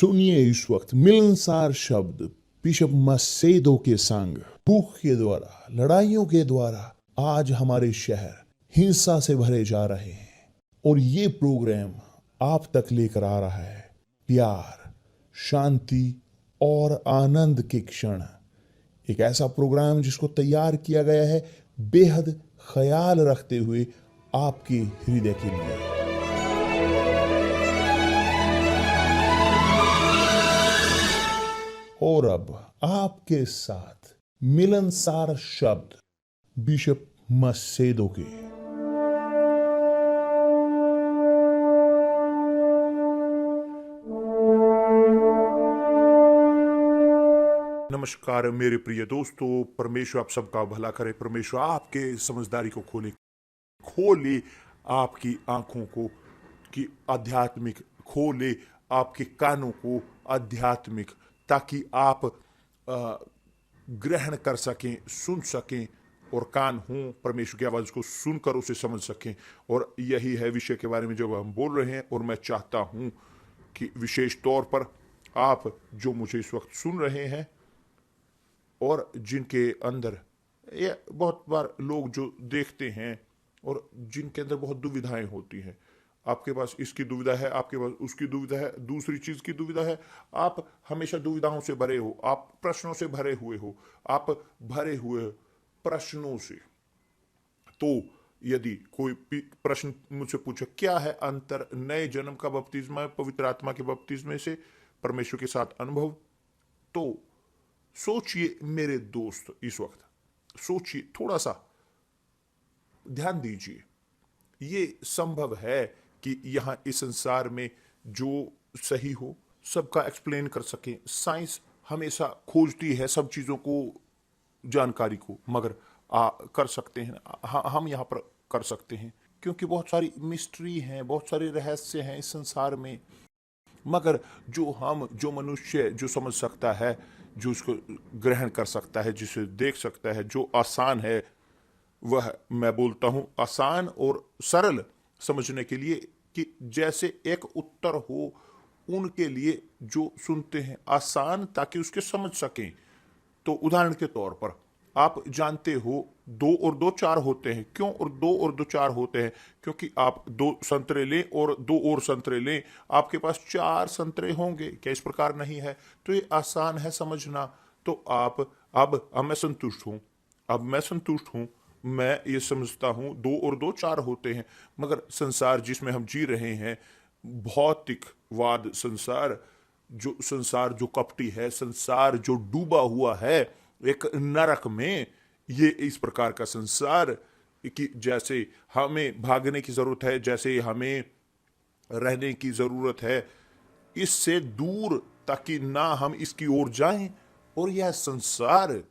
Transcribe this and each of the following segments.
सुनिए इस वक्त मिलनसार शब्द बिशप मसेदो के संग। भूख के द्वारा, लड़ाइयों के द्वारा आज हमारे शहर हिंसा से भरे जा रहे हैं और ये प्रोग्राम आप तक लेकर आ रहा है प्यार, शांति और आनंद के क्षण। एक ऐसा प्रोग्राम जिसको तैयार किया गया है बेहद ख्याल रखते हुए आपके हृदय के लिए। और अब आपके साथ मिलनसार शब्द बिशप मसेदो के। नमस्कार मेरे प्रिय दोस्तों, परमेश्वर आप सबका भला करे। परमेश्वर आपके समझदारी को खोले आपकी आंखों को कि आध्यात्मिक, खोले आपके कानों को आध्यात्मिक, ताकि आप ग्रहण कर सकें, सुन सकें और कान हों परमेश्वर की आवाज़ को सुनकर उसे समझ सकें। और यही है विषय के बारे में जो हम बोल रहे हैं। और मैं चाहता हूं कि विशेष तौर पर आप जो मुझे इस वक्त सुन रहे हैं और जिनके अंदर ये बहुत बार लोग जो देखते हैं और जिनके अंदर बहुत दुविधाएं होती हैं, आपके पास इसकी दुविधा है, आपके पास उसकी दुविधा है, दूसरी चीज की दुविधा है, आप हमेशा दुविधाओं से भरे हो, आप प्रश्नों से भरे हुए हो, आप भरे हुए प्रश्नों से। तो यदि कोई प्रश्न मुझसे पूछे क्या है अंतर नए जन्म का बपतिस्मा पवित्र आत्मा के बपतिस्मे से परमेश्वर के साथ अनुभव, तो सोचिए मेरे दोस्त, इस वक्त सोचिए, थोड़ा सा ध्यान दीजिए। ये संभव है कि यहां इस संसार में जो सही हो सबका एक्सप्लेन कर सकें। साइंस हमेशा खोजती है सब चीजों को, जानकारी को, मगर कर सकते हैं, हम यहां पर कर सकते हैं क्योंकि बहुत सारी मिस्ट्री हैं, बहुत सारे रहस्य हैं इस संसार में। मगर जो मनुष्य जो समझ सकता है, जो उसको ग्रहण कर सकता है, जिसे देख सकता है, जो आसान है, वह मैं बोलता हूं आसान और सरल समझने के लिए कि जैसे एक उत्तर हो उनके लिए जो सुनते हैं, आसान ताकि उसके समझ सकें। तो उदाहरण के तौर पर आप जानते हो 2 और 2 4 होते हैं। क्यों और 2 और 2 4 होते हैं? क्योंकि आप 2 संतरे लें और 2 और संतरे लें, आपके पास 4 संतरे होंगे। क्या इस प्रकार नहीं है? तो ये आसान है समझना। तो अब मैं संतुष्ट हूं, मैं ये समझता हूं 2 और 2 4 होते हैं। मगर संसार जिसमें हम जी रहे हैं, भौतिकवाद संसार जो कपटी है, संसार जो डूबा हुआ है एक नरक में, ये इस प्रकार का संसार कि जैसे हमें भागने की जरूरत है, जैसे हमें रहने की जरूरत है, इससे दूर ताकि ना हम इसकी ओर जाएं। और यह संसार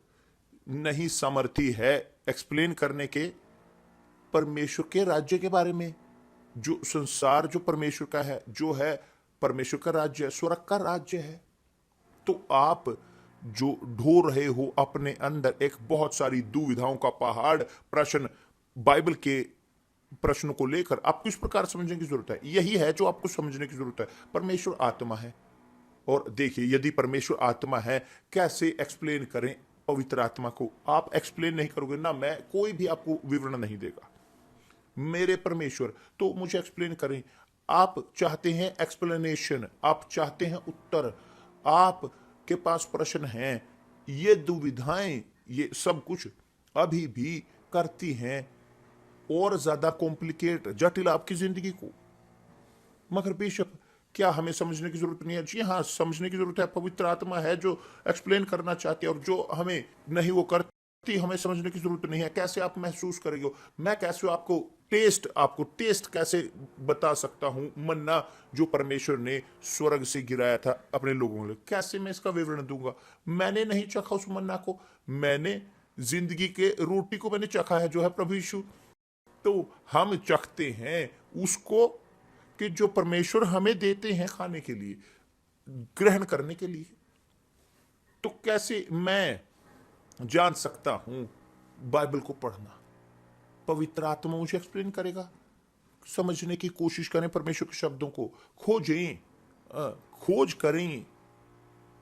नहीं समर्थी है एक्सप्लेन करने के परमेश्वर के राज्य के बारे में। जो संसार जो परमेश्वर का है, जो है परमेश्वर का राज्य है, स्वर्ग का राज्य है। तो आप जो ढो रहे हो अपने अंदर एक बहुत सारी दुविधाओं का पहाड़, प्रश्न, बाइबल के प्रश्नों को लेकर आपको इस प्रकार समझने की जरूरत है। यही है जो आपको समझने की जरूरत है। परमेश्वर आत्मा है, और देखिए यदि परमेश्वर आत्मा है, कैसे एक्सप्लेन करें पवित्र आत्मा को? आप एक्सप्लेन नहीं करोगे ना, मैं कोई भी आपको विवरण नहीं देगा। मेरे परमेश्वर तो मुझे एक्सप्लेन करें। आप चाहते हैं एक्सप्लेनेशन, आप चाहते हैं उत्तर, आपके पास प्रश्न हैं। ये दुविधाएं, ये सब कुछ अभी भी करती हैं और ज्यादा कॉम्प्लिकेट, जटिल आपकी जिंदगी को। मगर बेशक क्या हमें समझने की जरूरत नहीं है? जी हाँ, समझने की जरूरत है। पवित्र आत्मा है जो एक्सप्लेन करना चाहती है, और जो हमें नहीं वो करती, हमें समझने की जरूरत नहीं है। कैसे आप महसूस करेंगे? मैं कैसे आपको टेस्ट कैसे बता सकता हूं? मन्ना जो परमेश्वर ने स्वर्ग से गिराया था अपने लोगों के, कैसे मैं इसका विवरण दूंगा? मैंने नहीं चखा उस मन्ना को, मैंने जिंदगी के रोटी को मैंने चखा है, जो है प्रभु यीशु। तो हम चखते हैं उसको कि जो परमेश्वर हमें देते हैं खाने के लिए, ग्रहण करने के लिए। तो कैसे मैं जान सकता हूं बाइबल को पढ़ना? पवित्र आत्मा मुझे एक्सप्लेन करेगा। समझने की कोशिश करें परमेश्वर के शब्दों को, खोजें, खोज करें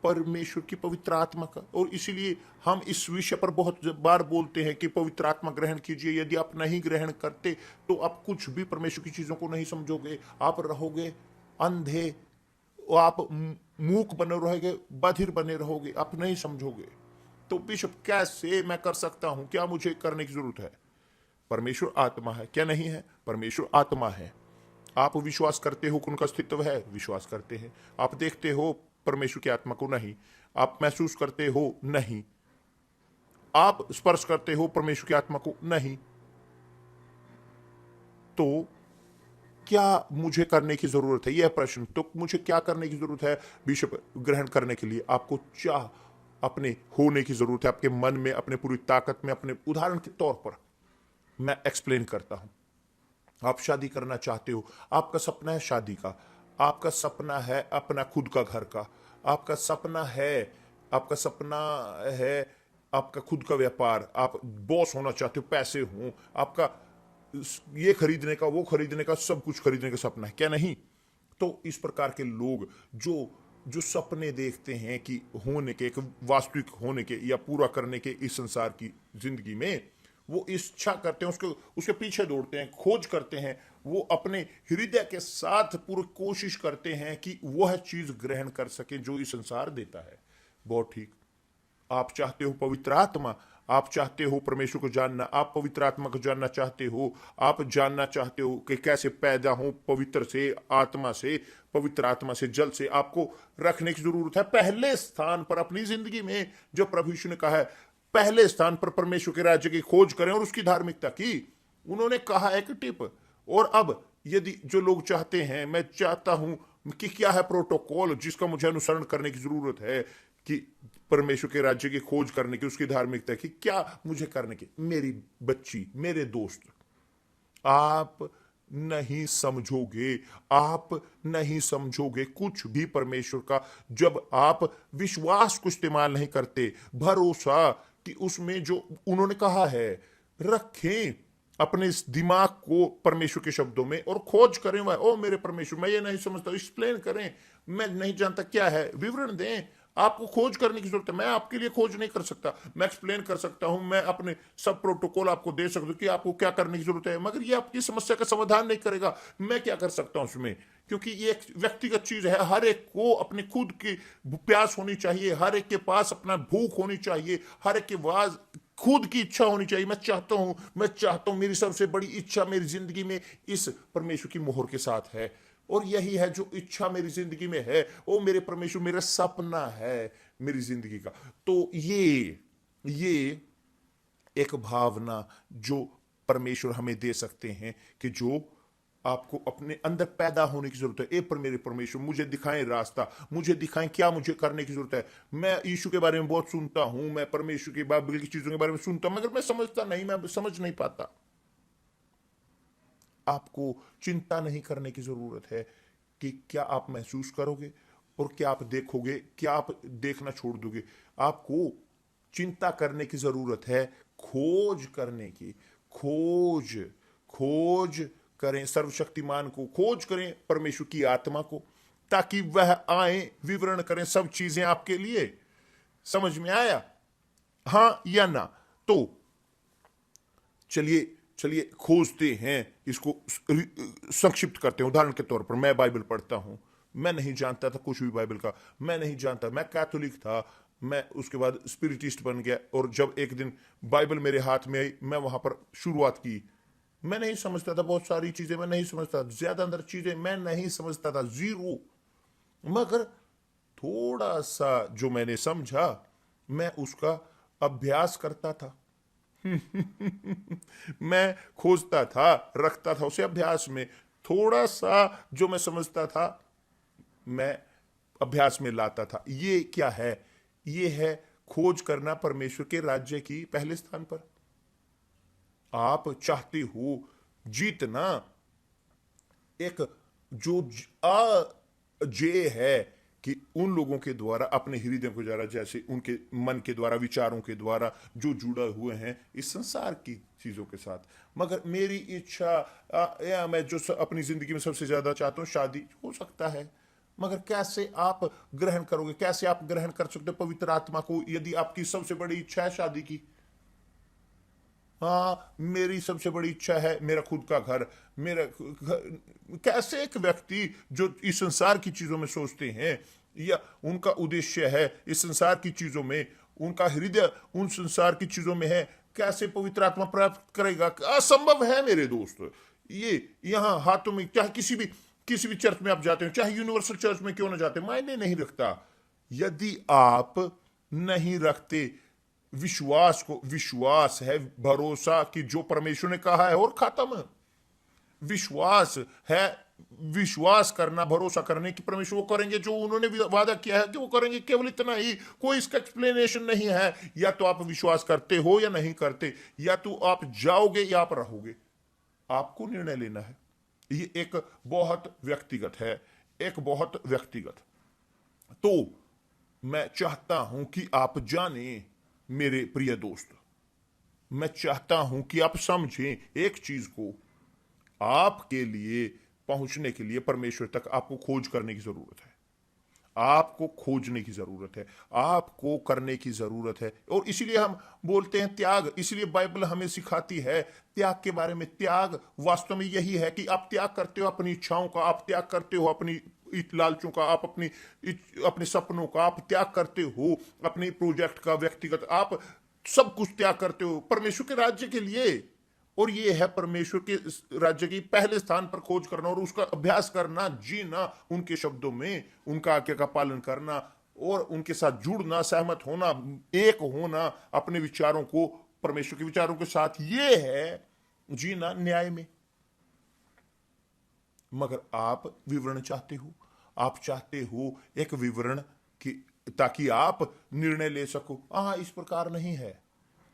परमेश्वर की पवित्र आत्मा का। और इसीलिए हम इस विषय पर बहुत बार बोलते हैं कि पवित्र आत्मा ग्रहण कीजिए। यदि आप नहीं ग्रहण करते तो आप कुछ भी परमेश्वर की चीजों को नहीं समझोगे, आप रहोगे अंधे, आप मूक बने रहोगे, बधिर बने रहोगे, आप नहीं समझोगे। तो बिशप कैसे मैं कर सकता हूं? क्या मुझे करने की जरूरत है? परमेश्वर आत्मा है, क्या नहीं है? परमेश्वर आत्मा है। आप विश्वास करते हो कि उनका अस्तित्व है? विश्वास करते हैं। आप देखते हो परमेश्वर की आत्मा को? नहीं। आप महसूस करते हो? नहीं। आप स्पर्श करते हो परमेश्वर की आत्मा को? नहीं। तो क्या मुझे करने की जरूरत है? यह प्रश्न। तो मुझे क्या करने की जरूरत है बिशप ग्रहण करने के लिए? आपको चाह अपने होने की जरूरत है, आपके मन में, अपने पूरी ताकत में। अपने उदाहरण के तौर पर मैं एक्सप्लेन करता हूं। आप शादी करना चाहते हो, आपका सपना है शादी का, आपका सपना है अपना खुद का घर का, आपका सपना है, आपका सपना है आपका खुद का व्यापार, आप बॉस होना चाहते हो, पैसे हो, आपका ये खरीदने का, वो खरीदने का, सब कुछ खरीदने का सपना है, क्या नहीं? तो इस प्रकार के लोग जो जो सपने देखते हैं कि होने के, एक वास्तविक होने के या पूरा करने के इस संसार की जिंदगी में, वो इच्छा करते हैं, उसके पीछे दौड़ते हैं, खोज करते हैं, वो अपने हृदय के साथ पूरी कोशिश करते हैं कि वह चीज ग्रहण कर सके जो इस संसार देता है। बहुत ठीक। आप चाहते हो पवित्र आत्मा, आप चाहते हो परमेश्वर को जानना, आप पवित्र आत्मा को जानना चाहते हो, आप जानना चाहते हो कि कैसे पैदा हो पवित्र से, आत्मा से, पवित्र आत्मा से, जल से। आपको रखने की जरूरत है पहले स्थान पर अपनी जिंदगी में, जो प्रभु यीशु ने कहा है, पहले स्थान पर परमेश्वर के राज्य की खोज करें और उसकी धार्मिकता की। उन्होंने कहा एक टिप। और अब यदि जो लोग चाहते हैं, मैं चाहता हूं कि क्या है प्रोटोकॉल जिसका मुझे अनुसरण करने की जरूरत है कि परमेश्वर के राज्य की खोज करने की, उसकी धार्मिकता की, क्या मुझे करने की? मेरी बच्ची, मेरे दोस्त, आप नहीं समझोगे, आप नहीं समझोगे कुछ भी परमेश्वर का जब आप विश्वास को इस्तेमाल नहीं करते, भरोसा कि उसमें जो उन्होंने कहा है रखें अपने इस दिमाग को परमेश्वर के शब्दों में और खोज करें। वह ओ मेरे परमेश्वर, मैं ये नहीं समझता, एक्सप्लेन करें, मैं नहीं जानता क्या है, विवरण दें। आपको खोज करने की जरूरत है। मैं आपके लिए खोज नहीं कर सकता, मैं एक्सप्लेन कर सकता हूं, मैं अपने सब प्रोटोकॉल आपको दे सकता हूं कि आपको क्या करने की जरूरत है, मगर ये आपकी समस्या का समाधान नहीं करेगा। मैं क्या कर सकता हूं उसमें? क्योंकि ये एक व्यक्तिगत चीज है। हर एक को अपनी खुद की प्यास होनी चाहिए, हर एक के पास अपना भूख होनी चाहिए, हर एक के पास खुद की इच्छा होनी चाहिए। मैं चाहता हूं, मेरी सबसे बड़ी इच्छा मेरी जिंदगी में इस परमेश्वर की मोहर के साथ है, और यही है जो इच्छा मेरी जिंदगी में है। ओ मेरे परमेश्वर, मेरा सपना है मेरी जिंदगी का। तो ये एक भावना जो परमेश्वर हमें दे सकते हैं कि जो आपको अपने अंदर पैदा होने की जरूरत है। ए पर मेरे परमेश्वर, मुझे दिखाएं रास्ता, मुझे दिखाएं क्या मुझे करने की जरूरत है। मैं यीशु के बारे में बहुत सुनता हूं, मैं परमेश्वर की बाइबल की चीजों के बारे में सुनता हूं, मगर मैं समझता नहीं, मैं समझ नहीं पाता। आपको चिंता नहीं करने की जरूरत है कि क्या आप महसूस करोगे और क्या आप देखोगे, क्या आप देखना छोड़ दोगे। आपको चिंता करने की जरूरत है खोज करने की। खोज करें सर्वशक्तिमान को, खोज करें परमेश्वर की आत्मा को, ताकि वह आए, विवरण करें सब चीजें आपके लिए। समझ में आया? हां या ना? तो चलिए चलिए खोजते हैं, इसको संक्षिप्त करते हैं। उदाहरण के तौर पर मैं बाइबल पढ़ता हूं, मैं नहीं जानता था कुछ भी बाइबल का, मैं नहीं जानता, मैं कैथोलिक था, मैं उसके बाद स्पिरिटिस्ट बन गया, और जब एक दिन बाइबल मेरे हाथ में आई, मैं वहां पर शुरुआत की। मैं नहीं समझता था, बहुत सारी चीजें मैं नहीं समझता, ज्यादा अंदर चीजें मैं नहीं समझता था, जीरो। मगर थोड़ा सा जो मैंने समझा, मैं उसका अभ्यास करता था। मैं खोजता था, रखता था उसे अभ्यास में। थोड़ा सा जो मैं समझता था, मैं अभ्यास में लाता था। ये क्या है? ये है खोज करना परमेश्वर के राज्य की पहले स्थान पर। आप चाहते हो जीतना, एक जो जे है कि उन लोगों के द्वारा अपने हृदय को जारा, जैसे उनके मन के द्वारा, विचारों के द्वारा जो जुड़ा हुए हैं इस संसार की चीजों के साथ। मगर मेरी इच्छा या मैं जो अपनी जिंदगी में सबसे ज्यादा चाहता हूं, शादी हो सकता है, मगर कैसे आप ग्रहण करोगे? कैसे आप ग्रहण कर सकते हो पवित्र आत्मा को यदि आपकी सबसे बड़ी इच्छा है शादी की? हाँ, मेरी सबसे बड़ी इच्छा है मेरा खुद का घर, कैसे एक व्यक्ति जो इस संसार की चीजों में सोचते हैं या उनका उद्देश्य है इस संसार की चीजों में, उनका हृदय उन संसार की चीजों में है, कैसे पवित्र आत्मा प्राप्त करेगा? असंभव है मेरे दोस्त। ये यहाँ हाथों में, चाहे किसी भी चर्च में आप जाते हो, चाहे यूनिवर्सल चर्च में क्यों ना जाते, मायने नहीं रखता। यदि आप नहीं रखते विश्वास है, भरोसा कि जो परमेश्वर ने कहा है और खत्म। विश्वास है, विश्वास करना, भरोसा करने की परमेश्वर वो करेंगे जो उन्होंने वादा किया है कि वो करेंगे, केवल इतना ही, कोई इसका एक्सप्लेनेशन नहीं है। या तो आप विश्वास करते हो या नहीं करते, या तो आप जाओगे या आप रहोगे। आपको निर्णय लेना है। ये एक बहुत व्यक्तिगत है, एक बहुत व्यक्तिगत। तो मैं चाहता हूं कि आप जाने मेरे प्रिय दोस्त, मैं चाहता हूं कि आप समझें एक चीज को, आपके लिए पहुंचने के लिए परमेश्वर तक आपको खोज करने की जरूरत है। आपको खोजने की जरूरत है, आपको करने की जरूरत है। और इसीलिए हम बोलते हैं त्याग, इसलिए बाइबल हमें सिखाती है त्याग के बारे में। त्याग वास्तव में यही है कि आप त्याग करते हो अपनी इच्छाओं का, आप त्याग करते हो अपनी लालचों का, आप अपने सपनों का, आप त्याग करते हो अपने प्रोजेक्ट का, व्यक्तिगत, आप सब कुछ त्याग करते हो परमेश्वर के राज्य के लिए। और ये है परमेश्वर के राज्य की पहले स्थान पर खोज करना और उसका अभ्यास करना, जीना उनके शब्दों में, उनका आज्ञा का पालन करना और उनके साथ जुड़ना, सहमत होना, एक होना अपने विचारों को परमेश्वर के विचारों के साथ। ये है जीना न्याय में। मगर आप विवरण चाहते हो, आप चाहते हो एक विवरण कि ताकि आप निर्णय ले सको। हाँ, इस प्रकार नहीं है।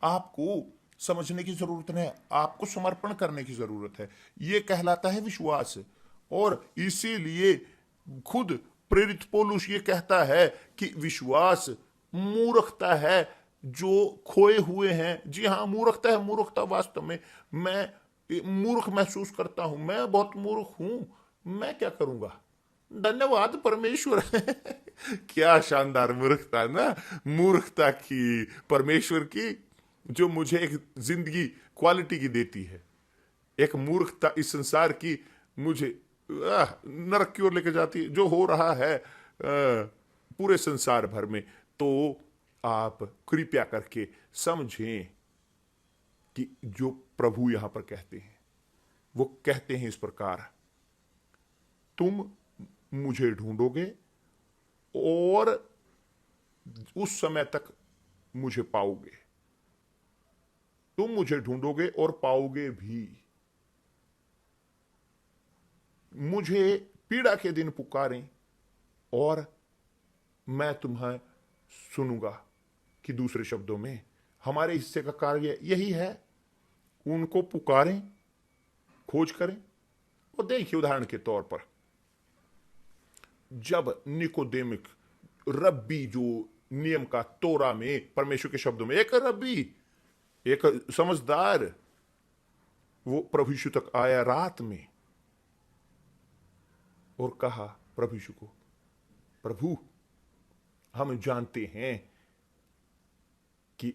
आपको समझने की जरूरत है, आपको समर्पण करने की जरूरत है। यह कहलाता है विश्वास। और इसीलिए खुद प्रेरित पौलुस ये कहता है कि विश्वास मूर्खता है जो खोए हुए हैं। जी हाँ, मूर्खता है। मूर्खता वास्तव में, मैं मूर्ख महसूस करता हूं, मैं बहुत मूर्ख हूं, मैं क्या करूंगा? धन्यवाद परमेश्वर। क्या शानदार मूर्खता ना, मूर्खता की, परमेश्वर की, जो मुझे एक जिंदगी क्वालिटी की देती है। एक मूर्खता इस संसार की मुझे नरक की ओर लेकर जाती है, जो हो रहा है पूरे संसार भर में। तो आप कृपया करके समझें कि जो प्रभु यहां पर कहते हैं, वो कहते हैं इस प्रकार, तुम मुझे ढूंढोगे और उस समय तक मुझे पाओगे। तुम मुझे ढूंढोगे और पाओगे भी। मुझे पीड़ा के दिन पुकारें और मैं तुम्हें सुनूंगा। कि दूसरे शब्दों में हमारे हिस्से का कार्य यही है, उनको पुकारें, खोज करें। और देखिए, उदाहरण के तौर पर जब निकोदेमिक रब्बी, जो नियम का तोरा में परमेश्वर के शब्दों में एक रब्बी, एक समझदार, वो प्रभु यीशु तक आया रात में और कहा प्रभु यीशु को, प्रभु हम जानते हैं कि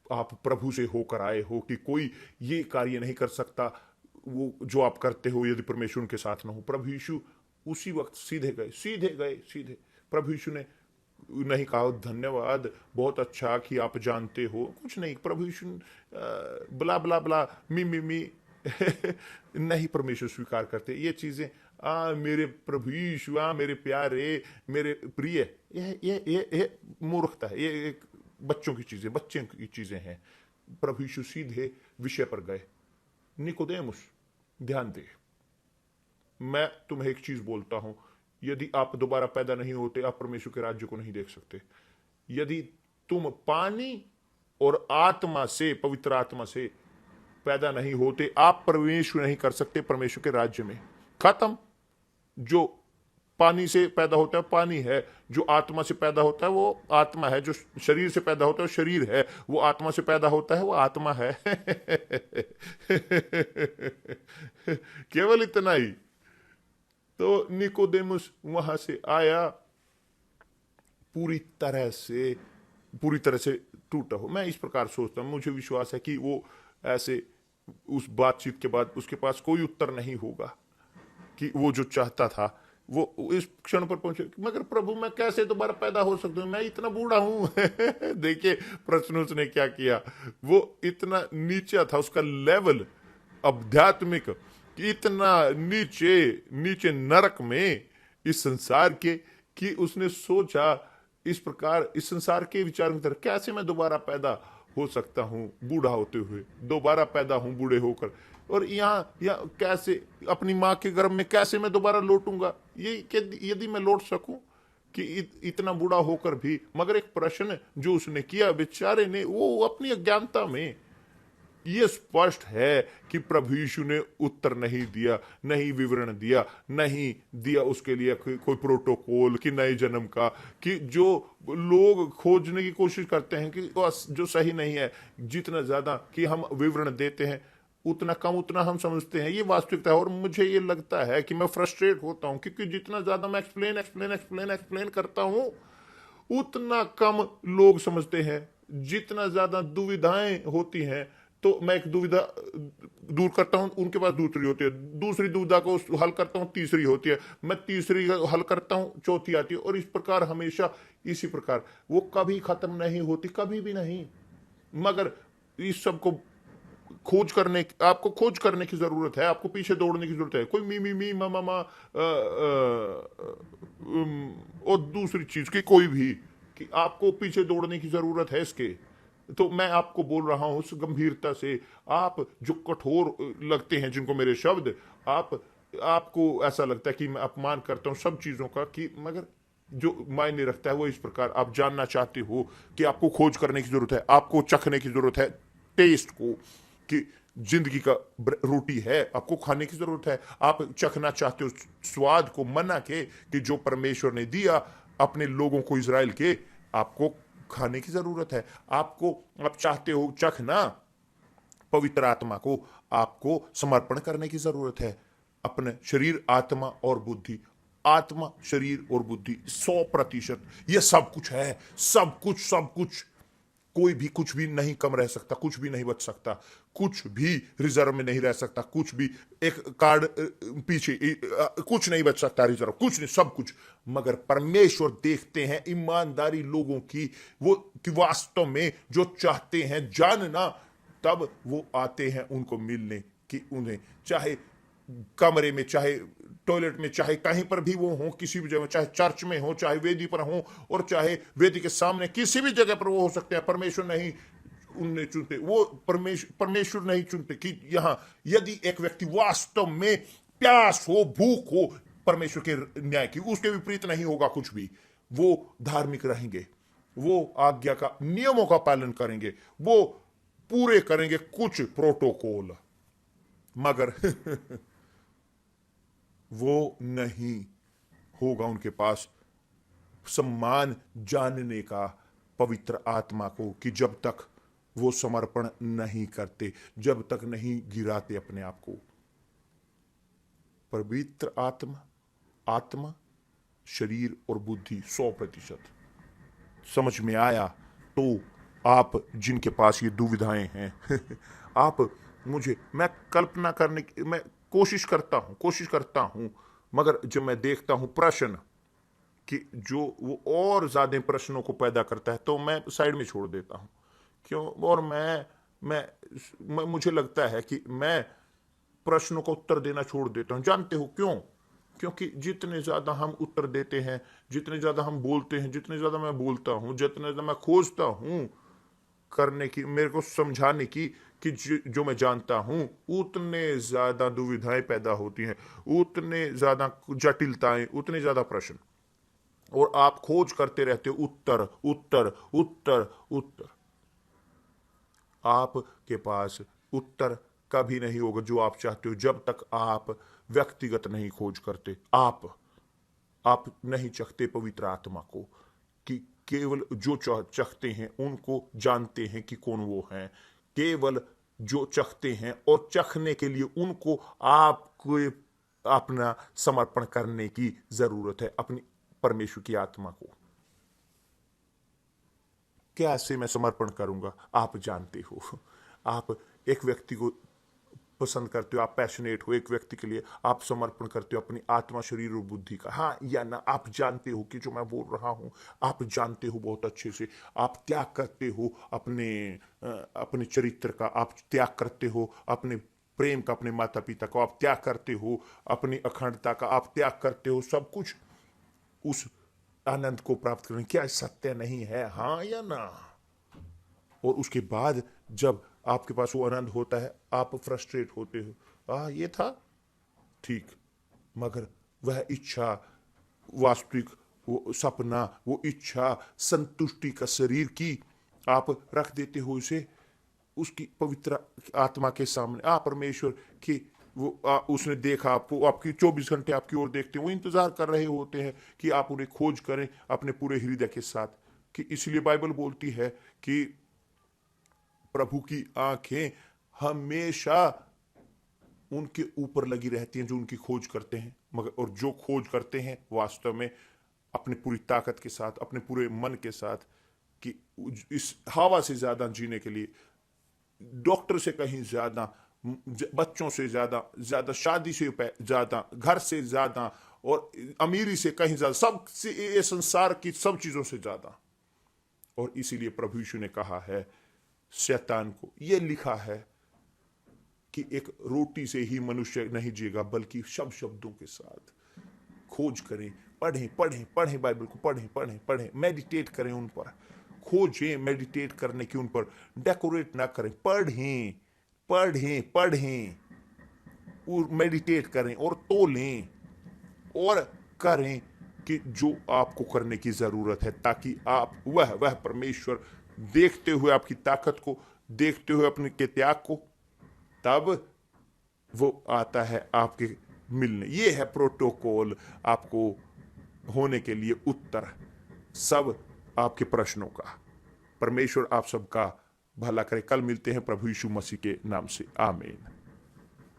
आप प्रभु से होकर आए हो, कि कोई ये कार्य नहीं कर सकता वो जो आप करते हो यदि परमेश्वर उनके साथ ना हो। प्रभु यीशु उसी वक्त सीधे गए। प्रभु यीशु ने नहीं कहा धन्यवाद, बहुत अच्छा कि आप जानते हो, कुछ नहीं। प्रभु यीशु ब्ला ब्ला ब्ला मी नहीं परमेश्वर स्वीकार करते ये चीजें। मेरे प्रभु यीशु, मेरे प्यारे, मेरे प्रिय, ये मूर्खता है। ये एक बच्चों की चीजें हैं। प्रभु यीशु सीधे विषय पर गए। निकोदेमुस, ध्यान दे, मैं तुम्हें एक चीज बोलता हूं, यदि आप दोबारा पैदा नहीं होते, आप परमेश्वर के राज्य को नहीं देख सकते। यदि तुम पानी और आत्मा से, पवित्र आत्मा से पैदा नहीं होते, आप प्रवेश नहीं कर सकते परमेश्वर के राज्य में। खत्म। जो पानी से पैदा होता है पानी है, जो आत्मा से पैदा होता है वो आत्मा है, जो शरीर से पैदा होता है वो शरीर है, वो आत्मा से पैदा होता है वो आत्मा है। केवल इतना ही। तो निकोदेमुस वहां से आया पूरी तरह से टूटा हो। मैं इस प्रकार सोचता हूँ, मुझे विश्वास है कि वो ऐसे उस बातचीत के बाद उसके पास कोई उत्तर नहीं होगा कि वो जो चाहता था वो इस क्षण पर पहुंचे, मगर प्रभु मैं कैसे दोबारा पैदा हो सकता हूँ, मैं इतना बूढ़ा हूं। देखिए प्रश्न उसने क्या किया, वो इतना नीचा था, उसका लेवल आध्यात्मिक कि इतना नीचे नीचे नरक में इस संसार के, कि उसने सोचा इस प्रकार, इस संसार के विचारों की तरह, कैसे मैं दोबारा पैदा हो सकता हूँ बूढ़ा होते हुए, दोबारा पैदा हूँ बूढ़े होकर, और यहाँ कैसे अपनी माँ के गर्भ में कैसे मैं दोबारा लौटूंगा, ये यदि मैं लौट सकूं कि इतना बूढ़ा होकर भी। मगर एक प्रश्न जो उसने किया बेचारे ने, वो अपनी अज्ञानता में, ये स्पष्ट है कि प्रभु यीशु ने उत्तर नहीं दिया, नहीं विवरण दिया, नहीं दिया उसके लिए कोई प्रोटोकॉल कि नए जन्म का, कि जो लोग खोजने की कोशिश करते हैं कि जो सही नहीं है, जितना ज्यादा कि हम विवरण देते हैं उतना कम उतना हम समझते हैं, ये वास्तविकता है। और मुझे ये लगता है कि मैं फ्रस्ट्रेट होता हूं, क्योंकि जितना ज्यादा मैं एक्सप्लेन करता हूं उतना कम लोग समझते हैं। जितना ज्यादा दुविधाएं होती हैं तो मैं एक दुविधा दूर करता हूं, उनके पास दूसरी होती है, दूसरी दुविधा को हल करता हूं, तीसरी होती है, मैं तीसरी हल करता हूं, चौथी आती है, और इस प्रकार हमेशा इसी प्रकार वो कभी खत्म नहीं होती, कभी भी नहीं। मगर इस सब को आपको खोज करने की जरूरत है, आपको पीछे दौड़ने की जरूरत है। कोई मी मा और दूसरी चीज की कोई भी, कि आपको पीछे दौड़ने की जरूरत है इसके। तो मैं आपको बोल रहा हूं उस गंभीरता से, आप जो कठोर लगते हैं जिनको मेरे शब्द, आपको ऐसा लगता है कि मैं अपमान करता हूं सब चीजों का, कि मगर जो मायने रखता है वो इस प्रकार, आप जानना चाहते हो कि आपको खोज करने की जरूरत है, आपको चखने की जरूरत है टेस्ट को, कि जिंदगी का रोटी है, आपको खाने की जरूरत है, आप चखना चाहते हो स्वाद को, मन्ना के कि जो परमेश्वर ने दिया अपने लोगों को इजराइल के, आपको खाने की जरूरत है। आप चाहते हो चखना पवित्र आत्मा को, आपको समर्पण करने की जरूरत है, अपने शरीर आत्मा और बुद्धि, आत्मा शरीर और बुद्धि 100%, यह सब कुछ है, सब कुछ, कोई भी कुछ भी नहीं कम रह सकता, कुछ भी नहीं बच सकता, कुछ भी रिजर्व में नहीं रह सकता, कुछ भी एक कार्ड पीछे कुछ नहीं बच सकता रिजर्व, कुछ नहीं, सब कुछ। मगर परमेश्वर देखते हैं ईमानदारी लोगों की, वो कि वास्तव में जो चाहते हैं जानना, तब वो आते हैं उनको मिलने, कि उन्हें चाहे कमरे में, चाहे टॉयलेट में, चाहे कहीं पर भी वो हो, किसी भी जगह, चाहे चर्च में हो, चाहे वेदी पर हो, और चाहे वेदी के सामने, किसी भी जगह पर वो हो सकते हैं। परमेश्वर नहीं उन्हें चुनते, वो परमेश्वर नहीं चुनते कि यहाँ यदि एक व्यक्ति वास्तव में प्यास हो, भूख हो परमेश्वर के न्याय की, उसके विपरीत नहीं होगा कुछ भी, वो धार्मिक रहेंगे, वो आज्ञा का, नियमों का पालन करेंगे, वो पूरे करेंगे कुछ प्रोटोकॉल, मगर वो नहीं होगा उनके पास सम्मान जानने का पवित्र आत्मा को, कि जब तक वो समर्पण नहीं करते, जब तक नहीं गिराते अपने आप को। पवित्र आत्मा शरीर और बुद्धि 100% समझ में आया। तो आप जिनके पास ये दुविधाएं हैं आप मैं कल्पना करने की मैं कोशिश करता हूं, मगर जब मैं देखता हूं प्रश्न कि जो वो और ज्यादा प्रश्नों को पैदा करता है, तो मैं साइड में छोड़ देता हूं। क्यों? और मुझे लगता है कि मैं प्रश्नों का उत्तर देना छोड़ देता हूं। जानते हो क्यों? क्योंकि जितने ज्यादा हम उत्तर देते हैं, जितने ज्यादा हम बोलते हैं, जितने ज्यादा मैं बोलता हूं, जितने ज्यादा मैं खोजता हूं करने की, मेरे को समझाने की कि जो मैं जानता हूं, उतने ज्यादा दुविधाएं पैदा होती हैं, उतने ज्यादा जटिलताएं, उतने ज्यादा प्रश्न, और आप खोज करते रहते हो उत्तर उत्तर उत्तर उत्तर। आपके पास उत्तर कभी नहीं होगा जो आप चाहते हो, जब तक आप व्यक्तिगत नहीं खोज करते, आप नहीं चखते पवित्र आत्मा को, कि केवल जो चखते हैं उनको जानते हैं कि कौन वो हैं, केवल जो चखते हैं, और चखने के लिए उनको आपके अपना समर्पण करने की जरूरत है अपनी परमेश्वर की आत्मा को। कैसे मैं समर्पण करूंगा? आप जानते हो। आप एक व्यक्ति को पसंद करते हो, आप पैशनेट हो एक व्यक्ति के लिए, आप समर्पण करते हो अपनी आत्मा, शरीर और बुद्धि का, हाँ या ना? आप जानते हो कि जो मैं बोल रहा हूं, आप जानते हो बहुत अच्छे से। आप त्याग करते हो अपने चरित्र का, आप त्याग करते हो अपने प्रेम का, अपने माता पिता को आप त्याग करते हो, अपनी अखंडता का आप त्याग करते हो, सब कुछ उस आनंद को प्राप्त करने। क्या सत्य नहीं है? हाँ या ना? और उसके बाद जब आपके पास वो आनंद होता है, आप फ्रस्ट्रेट होते हो, ये था ठीक, मगर वह इच्छा, वास्तविक वो सपना, वो इच्छा संतुष्टि का शरीर की, आप रख देते हो इसे उसकी पवित्र आत्मा के सामने। परमेश्वर की वो उसने देखा आपको, आपकी 24 घंटे आपकी ओर देखते हैं, वो इंतजार कर रहे होते हैं कि आप उन्हें खोज करें अपने पूरे हृदय के साथ। कि इसलिए बाइबल बोलती है कि प्रभु की आंखें हमेशा उनके ऊपर लगी रहती हैं जो उनकी खोज करते हैं। मगर और जो खोज करते हैं वास्तव में अपनी पूरी ताकत के साथ, अपने पूरे मन के साथ, कि इस हवा से ज्यादा जीने के लिए, डॉक्टर से कहीं ज्यादा, बच्चों से ज्यादा, ज्यादा शादी से ज्यादा, घर से ज्यादा, और अमीरी से कहीं ज्यादा, सब से, ये संसार की सब चीजों से ज्यादा। और इसीलिए प्रभु यीशु ने कहा है शैतान को, यह लिखा है कि एक रोटी से ही मनुष्य नहीं जिएगा बल्कि सब शब्दों के साथ। खोज करें, पढ़ें पढ़ें पढ़ें, बाइबल को पढ़ें पढ़ें पढ़ें, मेडिटेट करें उन पर, खोजें मेडिटेट करने की उन पर, डेकोरेट ना करें, पढ़ें पढ़ें पढ़ें और मेडिटेट करें और तोलें और करें कि जो आपको करने की जरूरत है, ताकि आप वह परमेश्वर देखते हुए आपकी ताकत को, देखते हुए अपने के त्याग को, तब वो आता है आपके मिलने। ये है प्रोटोकॉल आपको होने के लिए उत्तर सब आपके प्रश्नों का। परमेश्वर आप सबका भला करे। कल मिलते हैं प्रभु यीशु मसीह के नाम से, आमीन।